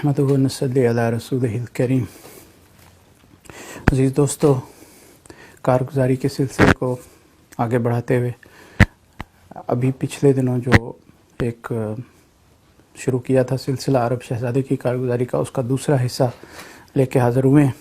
نحمدہ و نصلی علی رسولہ الکریم۔ عزیز دوستو، کارگزاری کے سلسلے کو آگے بڑھاتے ہوئے ابھی پچھلے دنوں جو ایک شروع کیا تھا سلسلہ عرب شہزادے کی کارگزاری کا، اس کا دوسرا حصہ لے کے حاضر ہوئے ہیں۔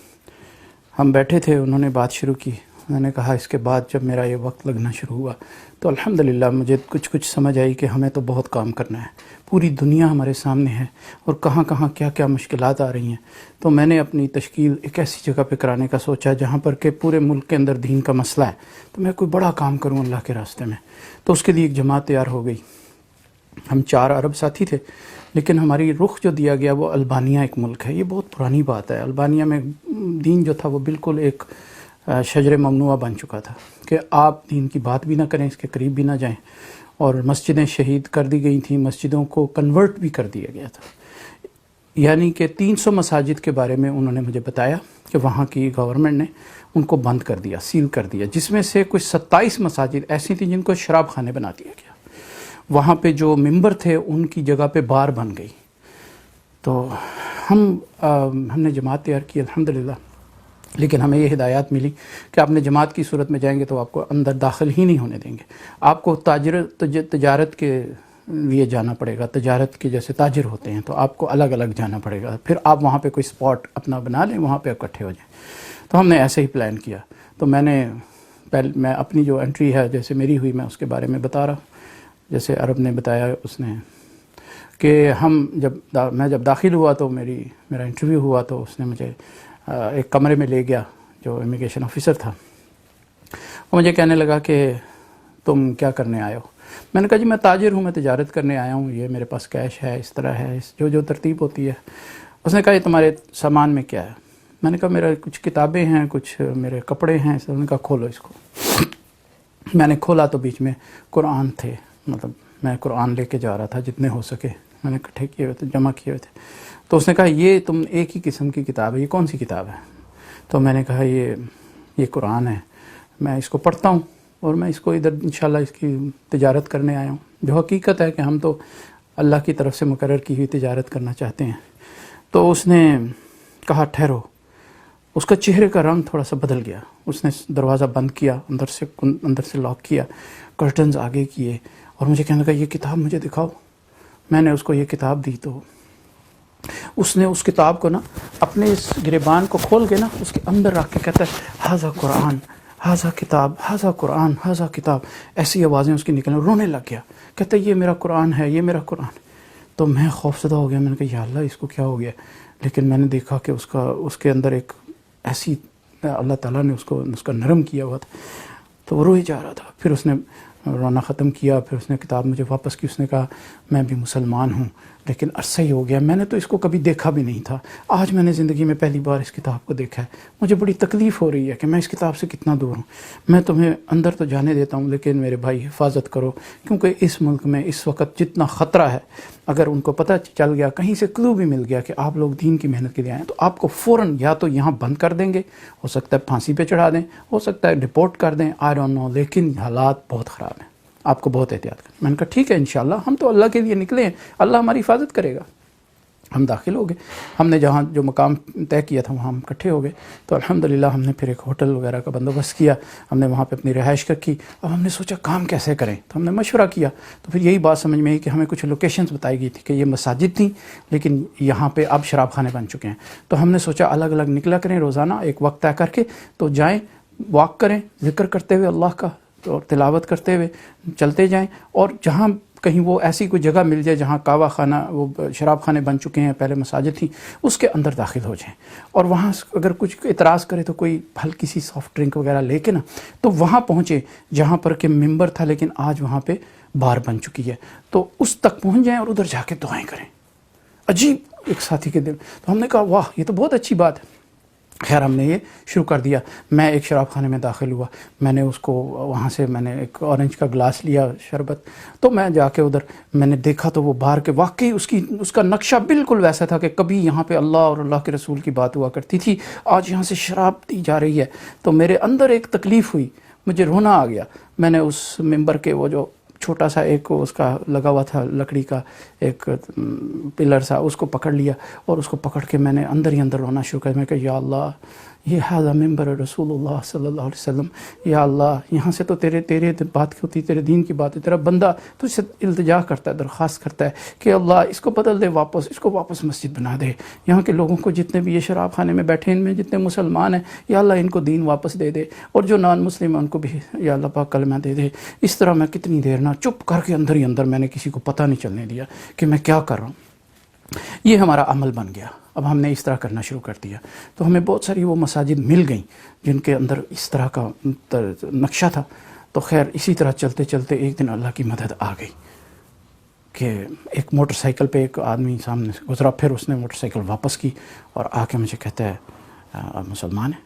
ہم بیٹھے تھے، انہوں نے بات شروع کی، انہوں نے کہا اس کے بعد جب میرا یہ وقت لگنا شروع ہوا تو الحمدللہ مجھے کچھ سمجھ آئی کہ ہمیں تو بہت کام کرنا ہے، پوری دنیا ہمارے سامنے ہے اور کہاں کہاں کیا کیا مشکلات آ رہی ہیں۔ تو میں نے اپنی تشکیل ایک ایسی جگہ پہ کرانے کا سوچا جہاں پر کہ پورے ملک کے اندر دین کا مسئلہ ہے، تو میں کوئی بڑا کام کروں اللہ کے راستے میں۔ تو اس کے لیے ایک جماعت تیار ہو گئی۔ ہم 4 عرب ساتھی تھے، لیکن ہماری رخ جو دیا گیا وہ البانیہ ایک ملک ہے۔ یہ بہت پرانی بات ہے، البانیہ میں دین جو تھا وہ بالکل ایک شجر ممنوعہ بن چکا تھا کہ آپ دین کی بات بھی نہ کریں، اس کے قریب بھی نہ جائیں، اور مسجدیں شہید کر دی گئی تھیں، مسجدوں کو کنورٹ بھی کر دیا گیا تھا۔ یعنی کہ 300 مساجد کے بارے میں انہوں نے مجھے بتایا کہ وہاں کی گورنمنٹ نے ان کو بند کر دیا، سیل کر دیا، جس میں سے کچھ 27 مساجد ایسی تھیں جن کو شراب خانے بنا دیا گیا۔ وہاں پہ جو ممبر تھے ان کی جگہ پہ بار بن گئی۔ تو ہم نے جماعت تیار کی الحمدللہ، لیکن ہمیں یہ ہدایات ملی کہ آپ نے جماعت کی صورت میں جائیں گے تو آپ کو اندر داخل ہی نہیں ہونے دیں گے، آپ کو تجارت کے لیے جانا پڑے گا، تجارت کے جیسے تاجر ہوتے ہیں تو آپ کو الگ الگ جانا پڑے گا، پھر آپ وہاں پہ کوئی سپاٹ اپنا بنا لیں، وہاں پہ اکٹھے ہو جائیں۔ تو ہم نے ایسے ہی پلان کیا۔ تو میں اپنی جو انٹری ہے جیسے میری ہوئی میں اس کے بارے میں بتا رہا ہوں۔ جیسے عرب نے بتایا اس نے کہ میں جب داخل ہوا تو میرا انٹرویو ہوا تو اس نے مجھے ایک کمرے میں لے گیا، جو امیگریشن آفیسر تھا۔ وہ مجھے کہنے لگا کہ تم کیا کرنے آئے ہو؟ میں نے کہا جی میں تاجر ہوں، میں تجارت کرنے آیا ہوں، یہ میرے پاس کیش ہے، اس طرح ہے، جو ترتیب ہوتی ہے۔ اس نے کہا یہ تمہارے سامان میں کیا ہے؟ میں نے کہا میرا کچھ کتابیں ہیں، کچھ میرے کپڑے ہیں۔ انہوں نے کہا کھولو اس کو۔ میں نے کھولا تو بیچ میں قرآن تھے، مطلب میں قرآن لے کے جا رہا تھا جتنے ہو سکے، میں نے اکٹھے کیے ہوئے تھے، جمع کیے ہوئے تھے۔ تو اس نے کہا یہ تم ایک ہی قسم کی کتاب ہے، یہ کون سی کتاب ہے؟ تو میں نے کہا یہ قرآن ہے، میں اس کو پڑھتا ہوں اور میں اس کو ادھر انشاءاللہ اس کی تجارت کرنے آیا ہوں۔ جو حقیقت ہے کہ ہم تو اللہ کی طرف سے مقرر کی ہوئی تجارت کرنا چاہتے ہیں۔ تو اس نے کہا ٹھہرو۔ اس کا چہرے کا رنگ تھوڑا سا بدل گیا، اس نے دروازہ بند کیا، اندر سے لاک کیا، کرٹنز آگے کیے، اور مجھے کہنے لگا یہ کتاب مجھے دکھاؤ۔ میں نے اس کو یہ کتاب دی تو اس نے اس کتاب کو نا اپنے اس گریبان کو کھول کے نا اس کے اندر رکھ کے کہتا ہے ھذا قرآن، ھذا کتاب، ھذا قرآن، ھذا کتاب۔ ایسی آوازیں اس کی نکلیں، رونے لگ گیا، کہتا ہے یہ میرا قرآن ہے، یہ میرا قرآن۔ تو میں خوفزدہ ہو گیا، میں نے کہا یا اللہ اس کو کیا ہو گیا؟ لیکن میں نے دیکھا کہ اس کے اندر ایک ایسی اللہ تعالیٰ نے اس کا نرم کیا ہوا تھا، تو وہ رو ہی جا رہا تھا۔ پھر اس نے رونا ختم کیا، پھر اس نے کتاب مجھے واپس کی۔ اس نے کہا میں بھی مسلمان ہوں، لیکن عرصہ ہی ہو گیا، میں نے تو اس کو کبھی دیکھا بھی نہیں تھا، آج میں نے زندگی میں پہلی بار اس کتاب کو دیکھا ہے، مجھے بڑی تکلیف ہو رہی ہے کہ میں اس کتاب سے کتنا دور ہوں۔ میں تمہیں اندر تو جانے دیتا ہوں، لیکن میرے بھائی حفاظت کرو، کیونکہ اس ملک میں اس وقت جتنا خطرہ ہے، اگر ان کو پتہ چل گیا، کہیں سے کلو بھی مل گیا کہ آپ لوگ دین کی محنت کے لیے آئے ہیں، تو آپ کو فوراً یا تو یہاں بند کر دیں گے، ہو سکتا ہے پھانسی پہ چڑھا دیں، ہو سکتا ہے ڈپورٹ کر دیں، آئی ڈونٹ نو، لیکن حالات بہت خراب ہیں، آپ کو بہت احتیاط کریں۔ میں نے کہا ٹھیک ہے انشاءاللہ، ہم تو اللہ کے لیے نکلے ہیں، اللہ ہماری حفاظت کرے گا۔ ہم داخل ہو گئے، ہم نے جو مقام طے کیا تھا وہاں ہم اکٹھے ہو گئے۔ تو الحمدللہ ہم نے پھر ایک ہوٹل وغیرہ کا بندوبست کیا، ہم نے وہاں پہ اپنی رہائش رکھی۔ اب ہم نے سوچا کام کیسے کریں، تو ہم نے مشورہ کیا۔ تو پھر یہی بات سمجھ میں آئی کہ ہمیں کچھ لوکیشنز بتائی گئی تھی کہ یہ مساجد تھیں، لیکن یہاں پہ اب شراب خانے بن چکے ہیں۔ تو ہم نے سوچا الگ الگ نکلا کریں روزانہ ایک وقت طے کر کے، تو جائیں واک کریں، ذکر کرتے ہوئے اللہ کا اور تلاوت کرتے ہوئے چلتے جائیں، اور جہاں کہیں وہ ایسی کوئی جگہ مل جائے جہاں کعوہ خانہ، وہ شراب خانے بن چکے ہیں، پہلے مساجد تھیں، اس کے اندر داخل ہو جائیں، اور وہاں اگر کچھ اعتراض کرے تو کوئی ہلکی سی سافٹ ڈرنک وغیرہ لے کے نا تو وہاں پہنچے جہاں پر کہ ممبر تھا، لیکن آج وہاں پہ بار بن چکی ہے، تو اس تک پہنچ جائیں اور ادھر جا کے دعائیں کریں۔ عجیب ایک ساتھی کے دل، تو ہم نے کہا واہ یہ تو بہت اچھی بات ہے۔ خیر ہم نے یہ شروع کر دیا۔ میں ایک شراب خانے میں داخل ہوا، میں نے اس کو وہاں سے میں نے ایک اورنج کا گلاس لیا شربت، تو میں جا کے ادھر میں نے دیکھا تو وہ باہر کے واقعی اس کا نقشہ بالکل ویسا تھا کہ کبھی یہاں پہ اللہ اور اللہ کے رسول کی بات ہوا کرتی تھی، آج یہاں سے شراب دی جا رہی ہے۔ تو میرے اندر ایک تکلیف ہوئی، مجھے رونا آ گیا۔ میں نے اس ممبر کے وہ جو چھوٹا سا ایک اس کا لگا ہوا تھا لکڑی کا ایک پلر سا، اس کو پکڑ لیا اور اس کو پکڑ کے میں نے اندر ہی اندر رونا شروع کیا. میں کہا یا اللہ یہ ھذا منبر رسول اللہ صلی اللہ علیہ وسلم، یا اللہ یہاں سے تو تیرے بات کی ہوتی، تیرے دین کی بات ہے، تیرا بندہ تجھ سے التجا کرتا ہے، درخواست کرتا ہے کہ اللہ اس کو بدل دے، واپس اس کو واپس مسجد بنا دے. یہاں کے لوگوں کو جتنے بھی یہ شراب خانے میں بیٹھے ان میں جتنے مسلمان ہیں یا اللہ ان کو دین واپس دے دے، اور جو نان مسلم ہیں ان کو بھی یا اللہ پاک کلمہ دے دے. اس طرح میں کتنی دیر نہ چپ کر کے اندر ہی اندر میں نے کسی کو پتہ نہیں چلنے دیا کہ میں کیا کر رہا ہوں. یہ ہمارا عمل بن گیا. اب ہم نے اس طرح کرنا شروع کر دیا تو ہمیں بہت ساری وہ مساجد مل گئیں جن کے اندر اس طرح کا نقشہ تھا. تو خیر اسی طرح چلتے چلتے ایک دن اللہ کی مدد آ گئی کہ ایک موٹر سائیکل پہ ایک آدمی سامنے سے گزرا، پھر اس نے موٹر سائیکل واپس کی اور آ کے مجھے کہتا ہے آپ مسلمان ہیں؟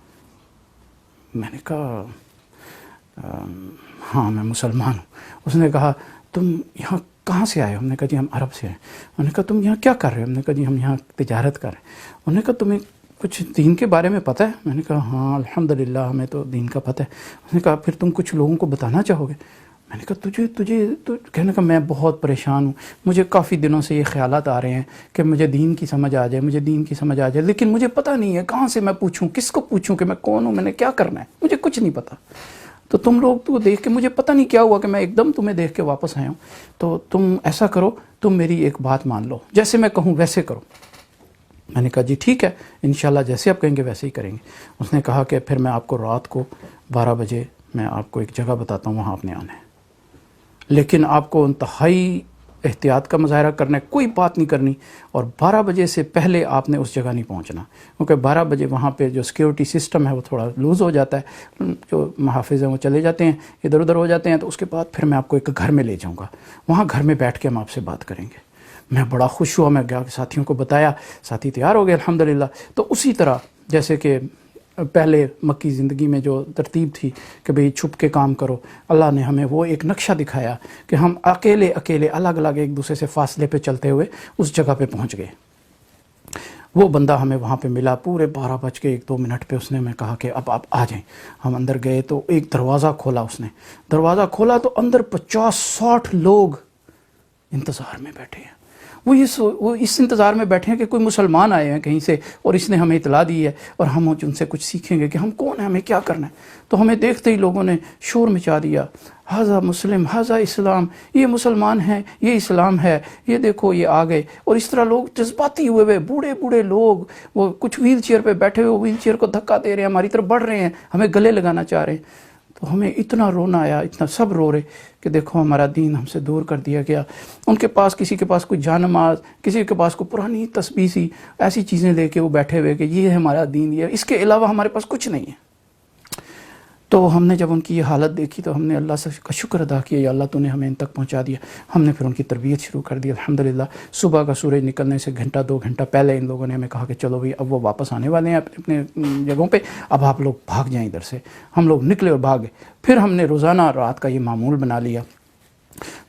میں نے کہا ہاں میں مسلمان ہوں. اس نے کہا تم یہاں کہاں سے آئے ہو؟ ہم نے کہا جی ہم عرب سے ہیں. انہوں نے کہا تم یہاں کیا کر رہے ہو؟ ہم نے کہا جی ہم یہاں تجارت کر رہے ہیں. انہوں نے کہا تمہیں کچھ دین کے بارے میں پتہ ہے؟ میں نے کہا ہاں الحمدللہ ہمیں تو دین کا پتہ ہے. اس نے کہا پھر تم کچھ لوگوں کو بتانا چاہو گے؟ میں نے کہا تجھے کہنے کا میں بہت پریشان ہوں، مجھے کافی دنوں سے یہ خیالات آ رہے ہیں کہ مجھے دین کی سمجھ آ جائے، لیکن مجھے پتہ نہیں ہے کہاں سے میں پوچھوں، کس کو پوچھوں کہ میں کون ہوں، میں نے کیا کرنا ہے، مجھے کچھ نہیں پتہ. تو تم لوگ تو دیکھ کے مجھے پتہ نہیں کیا ہوا کہ میں ایک دم تمہیں دیکھ کے واپس آیا ہوں. تو تم ایسا کرو، تم میری ایک بات مان لو، جیسے میں کہوں ویسے کرو. میں نے کہا جی ٹھیک ہے انشاءاللہ جیسے آپ کہیں گے ویسے ہی کریں گے. اس نے کہا کہ پھر میں آپ کو رات کو 12 بجے میں آپ کو ایک جگہ بتاتا ہوں، وہاں آپ نے آنا ہے، لیکن آپ کو انتہائی احتیاط کا مظاہرہ کرنا ہے، کوئی بات نہیں کرنی، اور 12 بجے سے پہلے آپ نے اس جگہ نہیں پہنچنا، کیونکہ 12 بجے وہاں پہ جو سیکیورٹی سسٹم ہے وہ تھوڑا لوز ہو جاتا ہے، جو محافظ ہیں وہ چلے جاتے ہیں، ادھر ادھر ہو جاتے ہیں. تو اس کے بعد پھر میں آپ کو ایک گھر میں لے جاؤں گا، وہاں گھر میں بیٹھ کے ہم آپ سے بات کریں گے. میں بڑا خوش ہوا، میں گیا ساتھیوں کو بتایا، ساتھی تیار ہو گئے الحمدللہ. تو اسی طرح جیسے کہ پہلے مکی زندگی میں جو ترتیب تھی کہ بھئی چھپ کے کام کرو، اللہ نے ہمیں وہ ایک نقشہ دکھایا کہ ہم اکیلے الگ الگ ایک دوسرے سے فاصلے پہ چلتے ہوئے اس جگہ پہ پہنچ گئے. وہ بندہ ہمیں وہاں پہ ملا پورے 12:01 پہ. اس نے میں کہا کہ اب آپ آ جائیں. ہم اندر گئے تو ایک دروازہ کھولا، اس نے دروازہ کھولا تو اندر 50-60 لوگ انتظار میں بیٹھے ہیں. وہ اس انتظار میں بیٹھے ہیں کہ کوئی مسلمان آئے ہیں کہیں سے اور اس نے ہمیں اطلاع دی ہے اور ہم ان سے کچھ سیکھیں گے کہ ہم کون ہیں، ہمیں کیا کرنا ہے. تو ہمیں دیکھتے ہی لوگوں نے شور مچا دیا، ھذا مسلم ھذا اسلام، یہ مسلمان ہیں، یہ اسلام ہے، یہ دیکھو یہ آ گئے. اور اس طرح لوگ جذباتی ہوئے بوڑھے لوگ، وہ کچھ ویل چیئر پہ بیٹھے ہوئے ویل چیئر کو دھکا دے رہے ہیں، ہماری طرف بڑھ رہے ہیں، ہمیں گلے لگانا چاہ رہے ہیں. تو ہمیں اتنا رونا آیا، اتنا سب رو رہے کہ دیکھو ہمارا دین ہم سے دور کر دیا گیا. ان کے پاس کسی کے پاس کوئی جانماز، کسی کے پاس کوئی پرانی تسبیح سی ایسی چیزیں لے کے وہ بیٹھے ہوئے کہ یہ ہے ہمارا دین، یہ اس کے علاوہ ہمارے پاس کچھ نہیں ہے. تو ہم نے جب ان کی یہ حالت دیکھی تو ہم نے اللہ سے کا شکر ادا کیا، یا اللہ تو نے ہمیں ان تک پہنچا دیا. ہم نے پھر ان کی تربیت شروع کر دی الحمدللہ. صبح کا سورج نکلنے سے 1-2 گھنٹہ پہلے ان لوگوں نے ہمیں کہا کہ چلو بھئی اب وہ واپس آنے والے ہیں اپنے جگہوں پہ، اب آپ لوگ بھاگ جائیں ادھر سے. ہم لوگ نکلے اور بھاگے. پھر ہم نے روزانہ رات کا یہ معمول بنا لیا.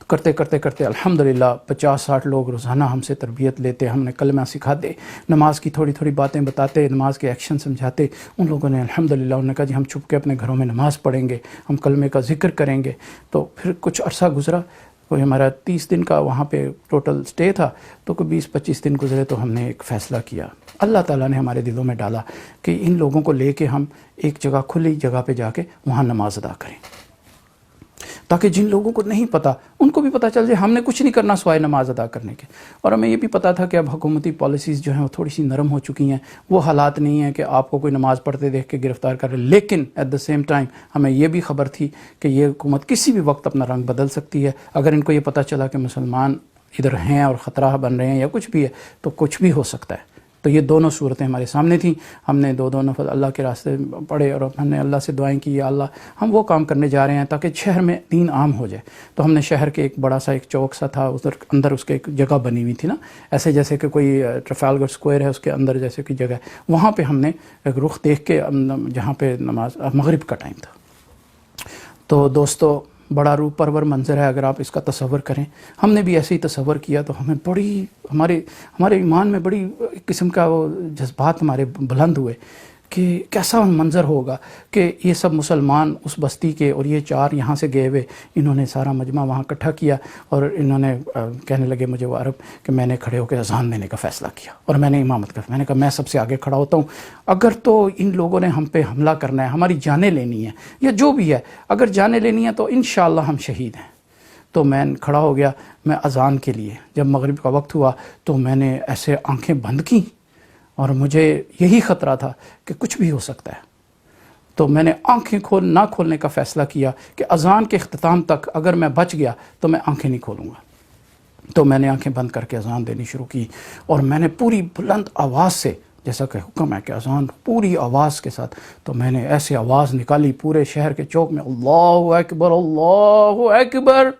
کرتے الحمدللہ 50-60 لوگ روزانہ ہم سے تربیت لیتے، ہم نے کلمہ سکھاتے، نماز کی تھوڑی باتیں بتاتے، نماز کے ایکشن سمجھاتے. ان لوگوں نے الحمدللہ انہوں نے کہا جی ہم چھپ کے اپنے گھروں میں نماز پڑھیں گے، ہم کلمے کا ذکر کریں گے. تو پھر کچھ عرصہ گزرا، کوئی ہمارا 30 دن کا وہاں پہ ٹوٹل سٹے تھا. تو کوئی 20-25 دن گزرے تو ہم نے ایک فیصلہ کیا، اللہ تعالیٰ نے ہمارے دلوں میں ڈالا کہ ان لوگوں کو لے کے ہم ایک جگہ کھلی جگہ پہ جا کے وہاں نماز ادا کریں، تاکہ جن لوگوں کو نہیں پتہ ان کو بھی پتہ چل جائے ہم نے کچھ نہیں کرنا سوائے نماز ادا کرنے کے. اور ہمیں یہ بھی پتہ تھا کہ اب حکومتی پالیسیز جو ہیں وہ تھوڑی سی نرم ہو چکی ہیں، وہ حالات نہیں ہیں کہ آپ کو کوئی نماز پڑھتے دیکھ کے گرفتار کر رہے. لیکن ایٹ دا سیم ٹائم ہمیں یہ بھی خبر تھی کہ یہ حکومت کسی بھی وقت اپنا رنگ بدل سکتی ہے. اگر ان کو یہ پتہ چلا کہ مسلمان ادھر ہیں اور خطرہ بن رہے ہیں یا کچھ بھی ہے تو کچھ بھی ہو سکتا ہے. تو یہ دونوں صورتیں ہمارے سامنے تھیں. ہم نے 2 نفل اللہ کے راستے پڑھے اور ہم نے اللہ سے دعائیں کی، یا اللہ ہم وہ کام کرنے جا رہے ہیں تاکہ شہر میں دین عام ہو جائے. تو ہم نے شہر کے ایک بڑا سا ایک چوک سا تھا، ادھر اندر اس کے ایک جگہ بنی ہوئی تھی نا، ایسے جیسے کہ کوئی ٹرافالگر اسکوائر ہے اس کے اندر جیسے کہ جگہ، وہاں پہ ہم نے ایک رخ دیکھ کے جہاں پہ نماز مغرب کا ٹائم تھا. تو دوستو بڑا روح پرور منظر ہے اگر آپ اس کا تصور کریں. ہم نے بھی ایسے ہی تصور کیا تو ہمیں بڑی ہمارے ایمان میں بڑی قسم کا وہ جذبات ہمارے بلند ہوئے کہ کیسا منظر ہوگا کہ یہ سب مسلمان اس بستی کے اور یہ 4 یہاں سے گئے ہوئے، انہوں نے سارا مجمع وہاں اکٹھا کیا اور انہوں نے کہنے لگے مجھے وہ عرب کہ میں نے کھڑے ہو کے اذان دینے کا فیصلہ کیا اور میں نے امامت کا، میں نے کہا میں سب سے آگے کھڑا ہوتا ہوں، اگر تو ان لوگوں نے ہم پہ حملہ کرنا ہے، ہماری جانیں لینی ہے یا جو بھی ہے، اگر جانیں لینی ہے تو انشاءاللہ ہم شہید ہیں۔ تو میں کھڑا ہو گیا، میں اذان کے لیے جب مغرب کا وقت ہوا تو میں نے ایسے آنکھیں بند کیں اور مجھے یہی خطرہ تھا کہ کچھ بھی ہو سکتا ہے، تو میں نے آنکھیں نہ کھولنے کا فیصلہ کیا کہ اذان کے اختتام تک اگر میں بچ گیا تو میں آنکھیں نہیں کھولوں گا۔ تو میں نے آنکھیں بند کر کے اذان دینی شروع کی اور میں نے پوری بلند آواز سے، جیسا کہ حکم ہے کہ اذان پوری آواز کے ساتھ، تو میں نے ایسے آواز نکالی پورے شہر کے چوک میں، اللہ اکبر اللہ اکبر،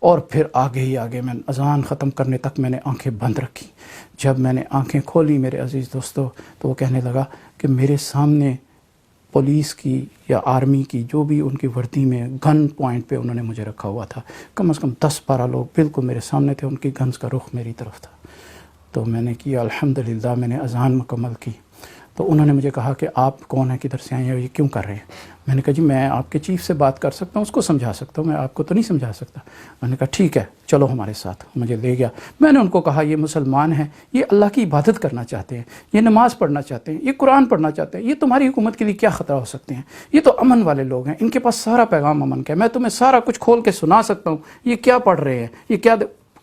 اور پھر آگے ہی آگے میں اذان ختم کرنے تک میں نے آنکھیں بند رکھی۔ جب میں نے آنکھیں کھولی میرے عزیز دوستو تو وہ کہنے لگا کہ میرے سامنے پولیس کی یا آرمی کی جو بھی ان کی وردی میں گن پوائنٹ پہ انہوں نے مجھے رکھا ہوا تھا، کم از کم 10-12 لوگ بالکل میرے سامنے تھے، ان کی گنز کا رخ میری طرف تھا۔ تو میں نے کیا الحمدللہ، میں نے اذان مکمل کی۔ تو انہوں نے مجھے کہا کہ آپ کون ہیں، کدھر سے آئے ہیں، یہ کیوں کر رہے ہیں؟ میں نے کہا جی میں آپ کے چیف سے بات کر سکتا ہوں، اس کو سمجھا سکتا ہوں، میں آپ کو تو نہیں سمجھا سکتا۔ میں نے کہا ٹھیک ہے چلو ہمارے ساتھ، مجھے لے گیا۔ میں نے ان کو کہا یہ مسلمان ہیں، یہ اللہ کی عبادت کرنا چاہتے ہیں، یہ نماز پڑھنا چاہتے ہیں، یہ قرآن پڑھنا چاہتے ہیں، یہ تمہاری حکومت کے لیے کیا خطرہ ہو سکتے ہیں؟ یہ تو امن والے لوگ ہیں، ان کے پاس سارا پیغام امن کا ہے، میں تمہیں سارا کچھ کھول کے سنا سکتا ہوں، یہ کیا پڑھ رہے ہیں، یہ کیا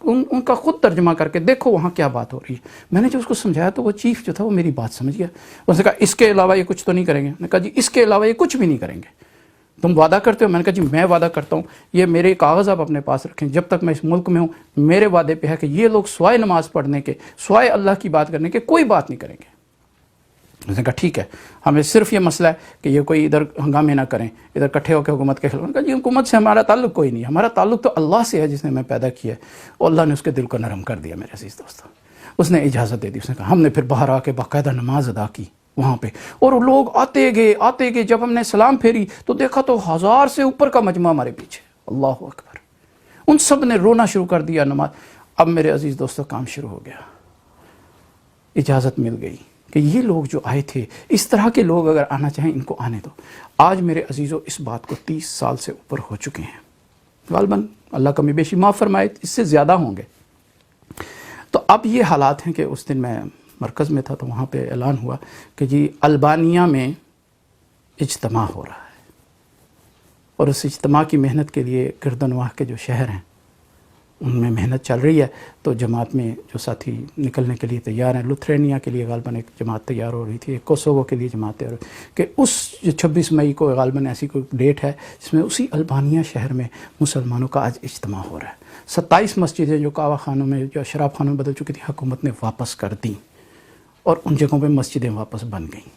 ان کا خود ترجمہ کر کے دیکھو وہاں کیا بات ہو رہی ہے۔ میں نے جو اس کو سمجھایا تو وہ چیف جو تھا وہ میری بات سمجھ گیا، اس نے کہا اس کے علاوہ یہ کچھ تو نہیں کریں گے؟ میں نے کہا جی اس کے علاوہ یہ کچھ بھی نہیں کریں گے، تم وعدہ کرتے ہو؟ میں نے کہا جی میں وعدہ کرتا ہوں، یہ میرے کاغذ آپ اپنے پاس رکھیں، جب تک میں اس ملک میں ہوں میرے وعدے پہ ہے کہ یہ لوگ سوائے نماز پڑھنے کے، سوائے اللہ کی بات کرنے کے کوئی بات نہیں کریں گے۔ اس نے کہا ٹھیک ہے، ہمیں صرف یہ مسئلہ ہے کہ یہ کوئی ادھر ہنگامے نہ کریں، ادھر اکٹھے ہو کے حکومت کے خلاف۔ میں نے کہا جی حکومت سے ہمارا تعلق کوئی نہیں ہے، ہمارا تعلق تو اللہ سے ہے جس نے ہمیں پیدا کیا ہے، اور اللہ نے اس کے دل کو نرم کر دیا میرے عزیز دوستو۔ اس نے اجازت دے دی، اس نے کہا، ہم نے پھر باہر آ کے باقاعدہ نماز ادا کی وہاں پہ، اور لوگ آتے گئے۔ جب ہم نے سلام پھیری تو دیکھا تو 1000 سے اوپر کا مجمع ہمارے پیچھے، اللہ اکبر، ان سب نے رونا شروع کر دیا نماز۔ اب میرے عزیز دوستو کام شروع ہو گیا، اجازت مل گئی کہ یہ لوگ جو آئے تھے، اس طرح کے لوگ اگر آنا چاہیں ان کو آنے دو۔ آج میرے عزیزو اس بات کو 30 سال سے اوپر ہو چکے ہیں، غالباً اللہ کمی بیشی معاف فرمائے اس سے زیادہ ہوں گے۔ تو اب یہ حالات ہیں کہ اس دن میں مرکز میں تھا تو وہاں پہ اعلان ہوا کہ جی البانیہ میں اجتماع ہو رہا ہے، اور اس اجتماع کی محنت کے لیے گردنواہ کے جو شہر ہیں ان میں محنت چل رہی ہے۔ تو جماعت میں جو ساتھی نکلنے کے لیے تیار ہیں، لتھرینیا کے لیے غالباً ایک جماعت تیار ہو رہی تھی، ایک کوسوو کے لیے جماعت تیار ہو رہی تھی، کہ اس 26 مئی کو غالباً ایسی کوئی ڈیٹ ہے جس میں اسی البانیہ شہر میں مسلمانوں کا آج اجتماع ہو رہا ہے۔ 27 مسجدیں جو کعبہ خانوں میں، جو شراب خانوں میں بدل چکی تھی، حکومت نے واپس کر دیں اور ان جگہوں پہ مسجدیں واپس بن گئیں۔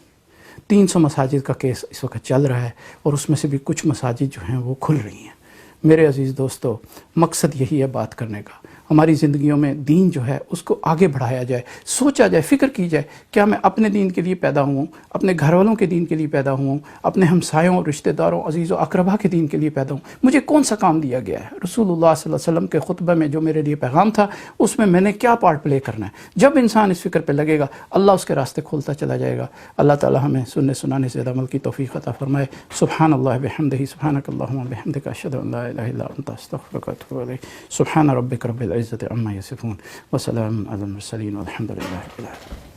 300 مساجد کا کیس اس وقت چل رہا ہے، اور اس میں سے بھی کچھ مساجد جو ہیں وہ کھل رہی ہیں۔ میرے عزیز دوستو، مقصد یہی ہے بات کرنے کا، ہماری زندگیوں میں دین جو ہے اس کو آگے بڑھایا جائے، سوچا جائے، فکر کی جائے، کیا میں اپنے دین کے لیے پیدا ہوں، اپنے گھر والوں کے دین کے لیے پیدا ہوں، اپنے ہمسایوں، رشتہ داروں، عزیز و اقربا کے دین کے لیے پیدا ہوں، مجھے کون سا کام دیا گیا ہے؟ رسول اللہ صلی اللہ علیہ وسلم کے خطبہ میں جو میرے لیے پیغام تھا اس میں نے کیا پارٹ پلے کرنا ہے؟ جب انسان اس فکر پہ لگے گا اللہ اس کے راستے کھولتا چلا جائے گا۔ اللہ تعالی ہمیں سننے سنانے سے عمل کی توفیق عطا فرمائے۔ سبحان اللہ بحمدہ، سبحانک اللہم وبحمدک، اشہد ان لا الہ الا انت، استغفرک واتوب الیک۔ سبحان ربک رب العزۃ عما یصفون، وسلام علی المرسلین، والحمد للہ رب العالمین۔